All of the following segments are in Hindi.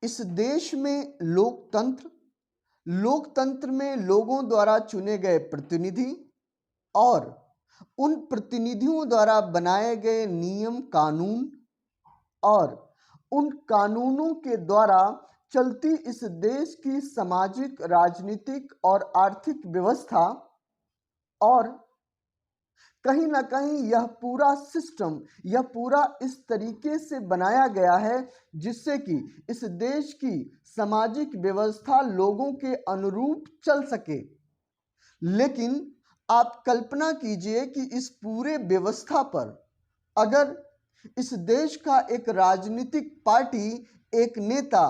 इस देश में लोकतंत्र में लोगों द्वारा चुने गए प्रतिनिधि और उन प्रतिनिधियों द्वारा बनाए गए नियम कानून और उन कानूनों के द्वारा चलती इस देश की सामाजिक, राजनीतिक और आर्थिक व्यवस्था, और कहीं ना कहीं यह पूरा सिस्टम, यह पूरा इस तरीके से बनाया गया है जिससे कि इस देश की सामाजिक व्यवस्था लोगों के अनुरूप चल सके। लेकिन आप कल्पना कीजिए कि इस पूरे व्यवस्था पर अगर इस देश का एक राजनीतिक पार्टी, एक नेता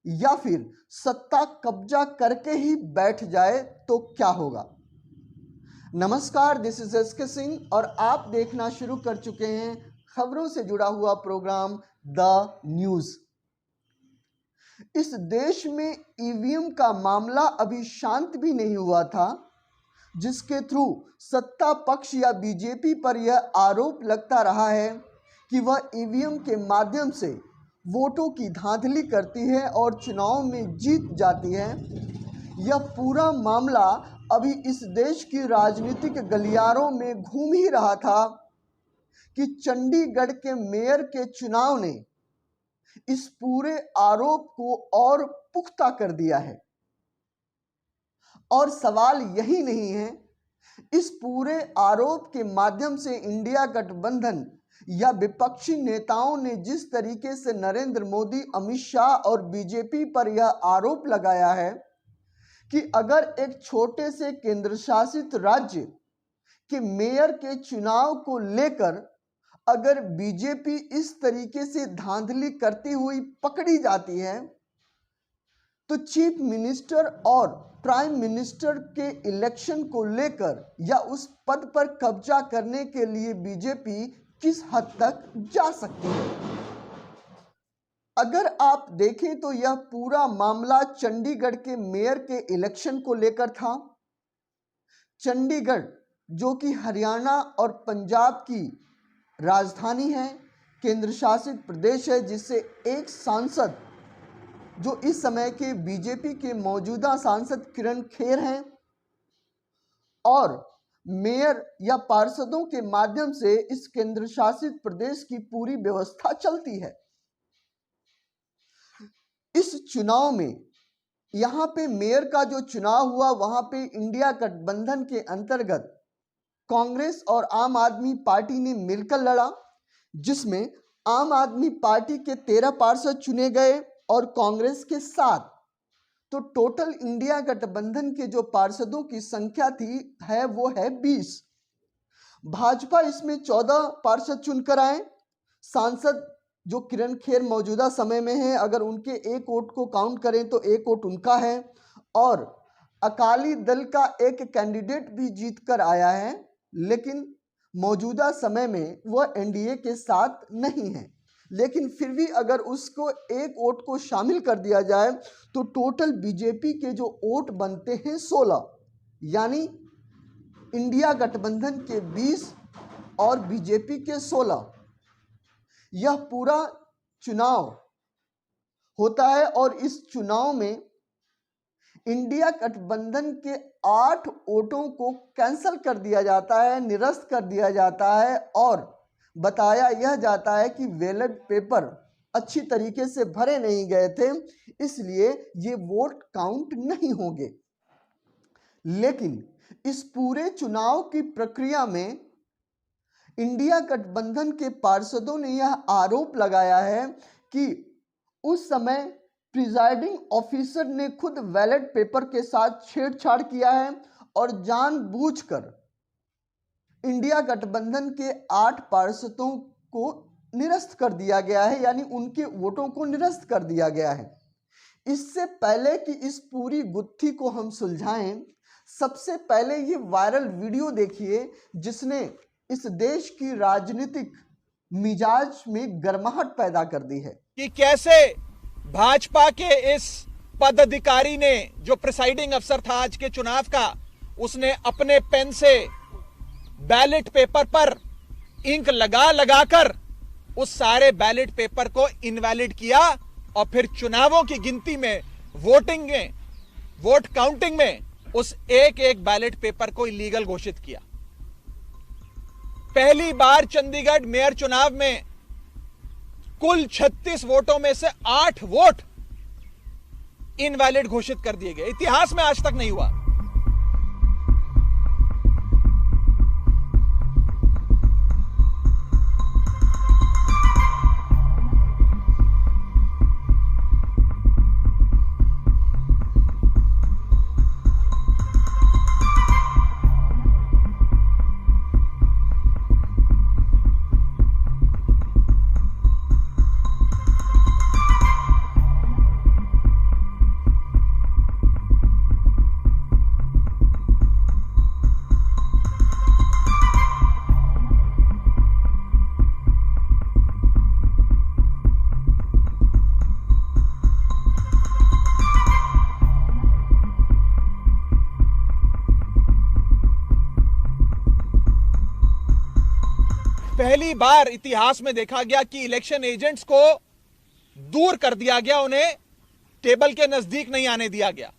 या फिर सत्ता कब्जा करके ही बैठ जाए तो क्या होगा। नमस्कार, दिस इज एसके सिंह और आप देखना शुरू कर चुके हैं खबरों से जुड़ा हुआ प्रोग्राम द न्यूज। इस देश में ईवीएम का मामला अभी शांत भी नहीं हुआ था, जिसके थ्रू सत्ता पक्ष या बीजेपी पर यह आरोप लगता रहा है कि वह ईवीएम के माध्यम से वोटों की धांधली करती है और चुनाव में जीत जाती है। यह पूरा मामला अभी इस देश की राजनीतिक गलियारों में घूम ही रहा था कि चंडीगढ़ के मेयर के चुनाव ने इस पूरे आरोप को और पुख्ता कर दिया है। और सवाल यही नहीं है, इस पूरे आरोप के माध्यम से इंडिया गठबंधन या विपक्षी नेताओं ने जिस तरीके से नरेंद्र मोदी, अमित शाह और बीजेपी पर यह आरोप लगाया है कि अगर एक छोटे से केंद्र शासित राज्य के मेयर के चुनाव को लेकर अगर बीजेपी इस तरीके से धांधली करती हुई पकड़ी जाती है, तो चीफ मिनिस्टर और प्राइम मिनिस्टर के इलेक्शन को लेकर या उस पद पर कब्जा करने के लिए बीजेपी किस हद तक जा सकती है। अगर आप देखें तो यह पूरा मामला चंडीगढ़ के मेयर के इलेक्शन को लेकर था। चंडीगढ़ जो कि हरियाणा और पंजाब की राजधानी है, केंद्र शासित प्रदेश है, जिससे एक सांसद जो इस समय के बीजेपी के मौजूदा सांसद किरण खेर हैं और मेयर या पार्षदों के माध्यम से इस केंद्र शासित प्रदेश की पूरी व्यवस्था चलती है। इस चुनाव में यहाँ पे मेयर का जो चुनाव हुआ, वहां पे इंडिया गठबंधन के अंतर्गत कांग्रेस और आम आदमी पार्टी ने मिलकर लड़ा, जिसमें आम आदमी पार्टी के 13 पार्षद चुने गए और कांग्रेस के 7। तो टोटल इंडिया गठबंधन के जो पार्षदों की संख्या वो है 20। भाजपा इसमें 14 पार्षद चुनकर आए। सांसद जो किरण खेर मौजूदा समय में है, अगर उनके एक वोट को काउंट करें तो एक वोट उनका है, और अकाली दल का एक कैंडिडेट भी जीतकर आया है, लेकिन मौजूदा समय में वह एनडीए के साथ नहीं है। लेकिन फिर भी अगर उसको एक वोट को शामिल कर दिया जाए तो टोटल बीजेपी के जो वोट बनते हैं 16, यानी इंडिया गठबंधन के 20 और बीजेपी के 16। यह पूरा चुनाव होता है और इस चुनाव में इंडिया गठबंधन के 8 वोटों को कैंसिल कर दिया जाता है, निरस्त कर दिया जाता है और बताया यह जाता है कि बैलेट पेपर अच्छी तरीके से भरे नहीं गए थे, इसलिए ये वोट काउंट नहीं होंगे। लेकिन इस पूरे चुनाव की प्रक्रिया में इंडिया गठबंधन के पार्षदों ने यह आरोप लगाया है कि उस समय प्रिजाइडिंग ऑफिसर ने खुद बैलेट पेपर के साथ छेड़छाड़ किया है और जानबूझकर इंडिया गठबंधन के 8 पार्षदों को निरस्त कर दिया गया है, यानी उनके वोटों को निरस्त कर दिया गया है। इससे पहले कि इस पूरी गुत्थी को हम सुलझाएं, सबसे पहले ये वायरल वीडियो देखिए जिसने इस देश की राजनीतिक मिजाज में गर्माहट पैदा कर दी है कि कैसे भाजपा के इस पदाधिकारी ने, जो प्रिसाइडिंग अफसर था आज के चुनाव का, उसने अपने पेन से बैलेट पेपर पर इंक लगाकर उस सारे बैलेट पेपर को इनवैलिड किया और फिर चुनावों की गिनती में, वोटिंग में, वोट काउंटिंग में उस एक एक बैलेट पेपर को इलीगल घोषित किया। पहली बार चंडीगढ़ मेयर चुनाव में कुल 36 वोटों में से 8 वोट इनवैलिड घोषित कर दिए गए। इतिहास में आज तक नहीं हुआ। पहली बार इतिहास में देखा गया कि इलेक्शन एजेंट्स को दूर कर दिया गया, उन्हें टेबल के नजदीक नहीं आने दिया गया।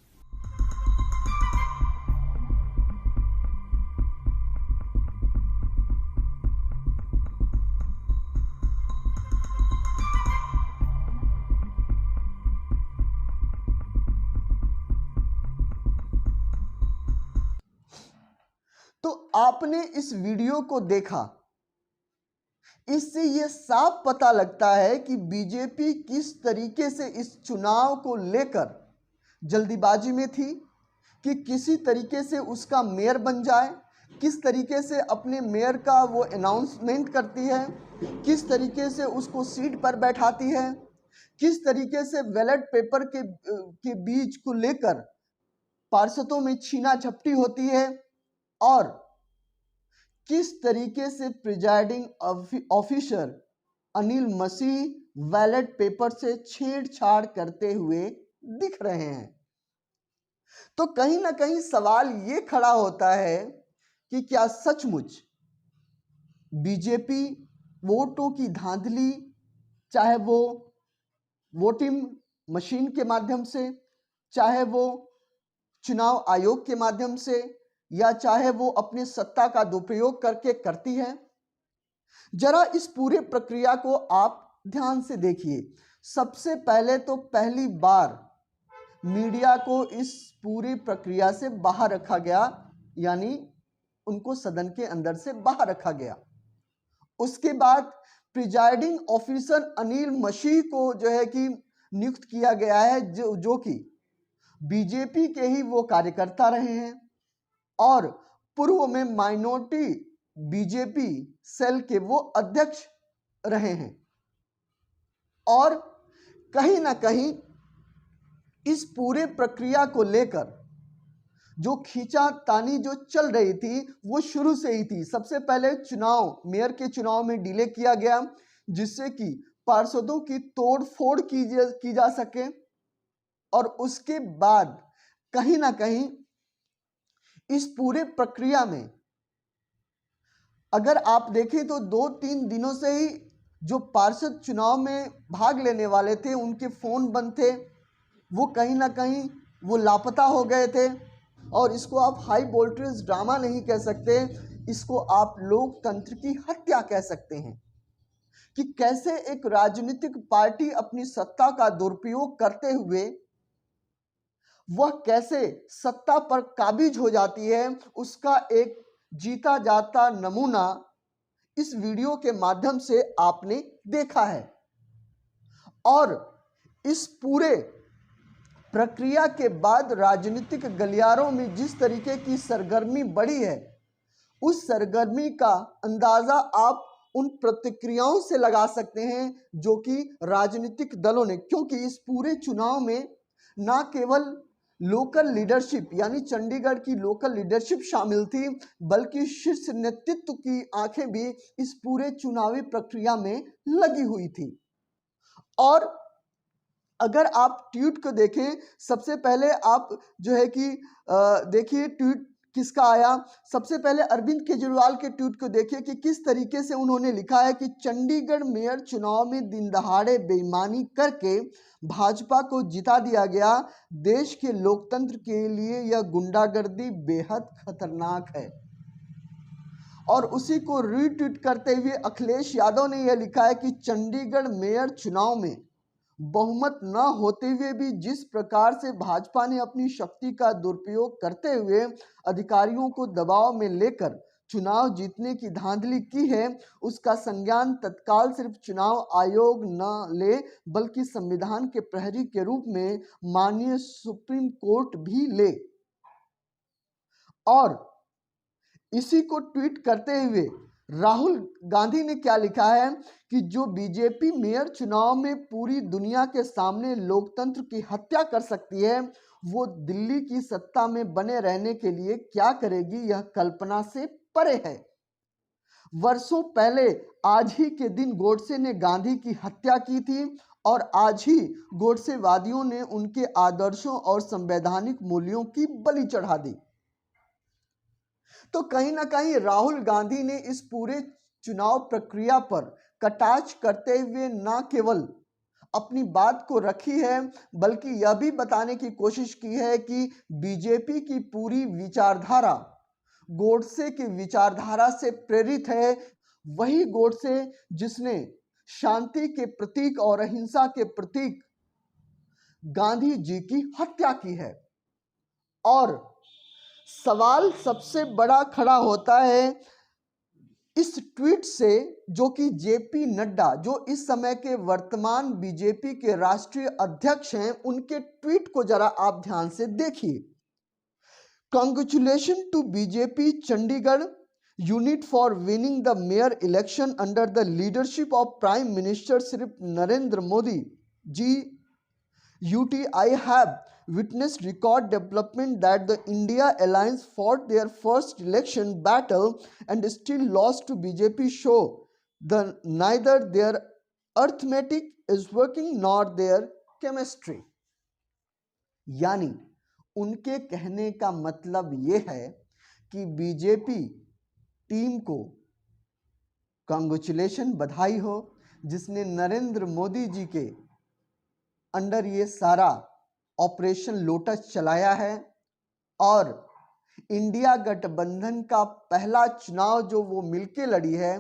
तो आपने इस वीडियो को देखा, इससे यह साफ पता लगता है कि बीजेपी किस तरीके से इस चुनाव को लेकर जल्दीबाजी में थी कि किसी तरीके से उसका मेयर बन जाए, किस तरीके से अपने मेयर का वो अनाउंसमेंट करती है, किस तरीके से उसको सीट पर बैठाती है, किस तरीके से बैलेट पेपर के बीच को लेकर पार्षदों में छीना झपटी होती है, और किस तरीके से प्रिजाइडिंग ऑफिसर अनिल मसीह बैलेट पेपर से छेड़छाड़ करते हुए दिख रहे हैं। तो कहीं ना कहीं सवाल ये खड़ा होता है कि क्या सचमुच बीजेपी वोटों की धांधली, चाहे वो वोटिंग मशीन के माध्यम से, चाहे वो चुनाव आयोग के माध्यम से, या चाहे वो अपने सत्ता का दुरुपयोग करके करती है? जरा इस पूरे प्रक्रिया को आप ध्यान से देखिए। सबसे पहले तो पहली बार मीडिया को इस पूरी प्रक्रिया से बाहर रखा गया, यानी उनको सदन के अंदर से बाहर रखा गया। उसके बाद प्रिजाइडिंग ऑफिसर अनिल मसीह को जो है कि नियुक्त किया गया है, जो कि बीजेपी के ही वो कार्यकर्ता रहे हैं और पूर्व में माइनॉरिटी बीजेपी सेल के वो अध्यक्ष रहे हैं। और कहीं ना कहीं इस पूरे प्रक्रिया को लेकर जो खींचातानी जो चल रही थी वो शुरू से ही थी। सबसे पहले मेयर के चुनाव में डिले किया गया, जिससे कि पार्षदों की तोड़ फोड़ की जा सके, और उसके बाद कहीं ना कहीं इस पूरे प्रक्रिया में अगर आप देखें तो 2-3 दिनों से ही जो पार्षद चुनाव में भाग लेने वाले थे उनके फोन बंद थे, वो कहीं ना कहीं वो लापता हो गए थे। और इसको आप हाई वोल्टेज ड्रामा नहीं कह सकते, इसको आप लोकतंत्र की हत्या कह सकते हैं कि कैसे एक राजनीतिक पार्टी अपनी सत्ता का दुरुपयोग करते हुए वह कैसे सत्ता पर काबिज हो जाती है, उसका एक जीता जाता नमूना इस वीडियो के माध्यम से आपने देखा है। और इस पूरे प्रक्रिया के बाद राजनीतिक गलियारों में जिस तरीके की सरगर्मी बढ़ी है, उस सरगर्मी का अंदाजा आप उन प्रतिक्रियाओं से लगा सकते हैं जो कि राजनीतिक दलों ने, क्योंकि इस पूरे चुनाव में ना केवल लोकल लीडरशिप यानी चंडीगढ़ की लोकल लीडरशिप शामिल थी, बल्कि शीर्ष नेतृत्व की आंखें भी इस पूरे चुनावी प्रक्रिया में लगी हुई थी। और अगर आप ट्वीट को देखें, सबसे पहले आप जो है कि देखिए ट्वीट किसका आया। सबसे पहले अरविंद केजरीवाल के ट्वीट को देखिए कि किस तरीके से उन्होंने लिखा है कि चंडीगढ़ मेयर चुनाव में दिन दहाड़े बेईमानी करके भाजपा को जिता दिया गया। देश के लोकतंत्र के लिए यह गुंडागर्दी बेहद खतरनाक है। और उसी को रीट्वीट करते हुए अखिलेश यादव ने यह लिखा है कि चंडीगढ़ मेयर चुनाव में बहुमत न होते हुए भी जिस प्रकार से भाजपा ने अपनी शक्ति का दुरुपयोग करते हुए अधिकारियों को दबाव में लेकर चुनाव जीतने की धांधली की है, उसका संज्ञान तत्काल सिर्फ चुनाव आयोग न ले बल्कि संविधान के प्रहरी के रूप में माननीय सुप्रीम कोर्ट भी ले। और इसी को ट्वीट करते हुए राहुल गांधी ने क्या लिखा है कि जो बीजेपी मेयर चुनाव में पूरी दुनिया के सामने लोकतंत्र की हत्या कर सकती है, वो दिल्ली की सत्ता में बने रहने के लिए क्या करेगी, यह कल्पना से परे है। वर्षों पहले आज ही के दिन गोडसे ने गांधी की हत्या की थी और आज ही गोडसेवादियों ने उनके आदर्शों और संवैधानिक मूल्यों की बलि चढ़ा दी। तो कहीं ना कहीं राहुल गांधी ने इस पूरे चुनाव प्रक्रिया पर कटाक्ष करते हुए न केवल अपनी बात को रखी है बल्कि यह भी बताने की कोशिश की है कि बीजेपी की पूरी विचारधारा गोडसे की विचारधारा से प्रेरित है। वही गोडसे जिसने शांति के प्रतीक और अहिंसा के प्रतीक गांधी जी की हत्या की है। और सवाल सबसे बड़ा खड़ा होता है इस ट्वीट से, जो कि जेपी नड्डा जो इस समय के वर्तमान बीजेपी के राष्ट्रीय अध्यक्ष हैं, उनके ट्वीट को जरा आप ध्यान से देखिए। Congratulation to BJP Chandigarh unit for winning the mayor election under the leadership of prime minister Shri Narendra Modi ji UTI have witnessed record development that the India Alliance fought their first election battle and still lost to BJP show the neither their arithmetic is working nor their chemistry। यानी उनके कहने का मतलब ये है कि बीजेपी टीम को कांग्रेचुलेशन, बधाई हो, जिसने नरेंद्र मोदी जी के अंडर ये सारा ऑपरेशन लोटस चलाया है और इंडिया गठबंधन का पहला चुनाव जो वो मिलके लड़ी है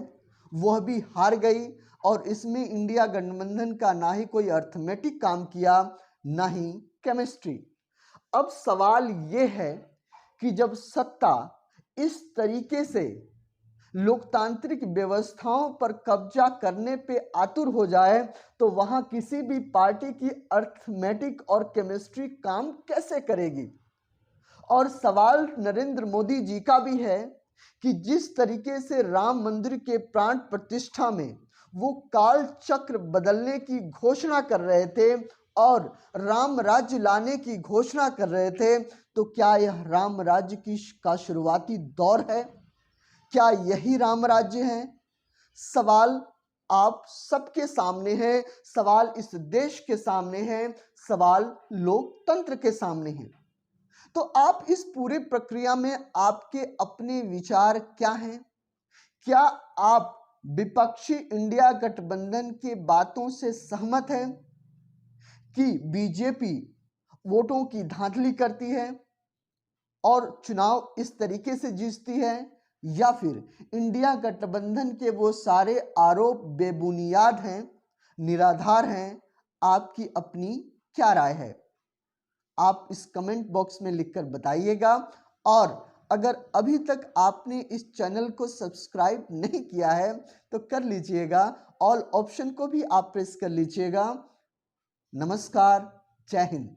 वह भी हार गई। और इसमें इंडिया गठबंधन का ना ही कोई अर्थमेटिक काम किया ना ही केमिस्ट्री। अब सवाल ये है कि जब सत्ता इस तरीके से लोकतांत्रिक व्यवस्थाओं पर कब्जा करने पे आतुर हो जाए तो वहां किसी भी पार्टी की अर्थमेटिक और केमिस्ट्री काम कैसे करेगी। और सवाल नरेंद्र मोदी जी का भी है कि जिस तरीके से राम मंदिर के प्राण प्रतिष्ठा में वो काल चक्र बदलने की घोषणा कर रहे थे और राम राज्य लाने की घोषणा कर रहे थे, तो क्या यह राम राज्य का शुरुआती दौर है? क्या यही राम राज्य है? सवाल आप सबके सामने है, सवाल इस देश के सामने है, सवाल लोकतंत्र के सामने है। तो आप इस पूरे प्रक्रिया में आपके अपने विचार क्या हैं? क्या आप विपक्षी इंडिया गठबंधन के बातों से सहमत हैं कि बीजेपी वोटों की धांधली करती है और चुनाव इस तरीके से जीतती है, या फिर इंडिया गठबंधन के वो सारे आरोप बेबुनियाद हैं, निराधार हैं? आपकी अपनी क्या राय है? आप इस कमेंट बॉक्स में लिखकर बताइएगा। और अगर अभी तक आपने इस चैनल को सब्सक्राइब नहीं किया है तो कर लीजिएगा, ऑल ऑप्शन को भी आप प्रेस कर लीजिएगा। नमस्कार, जय हिंद।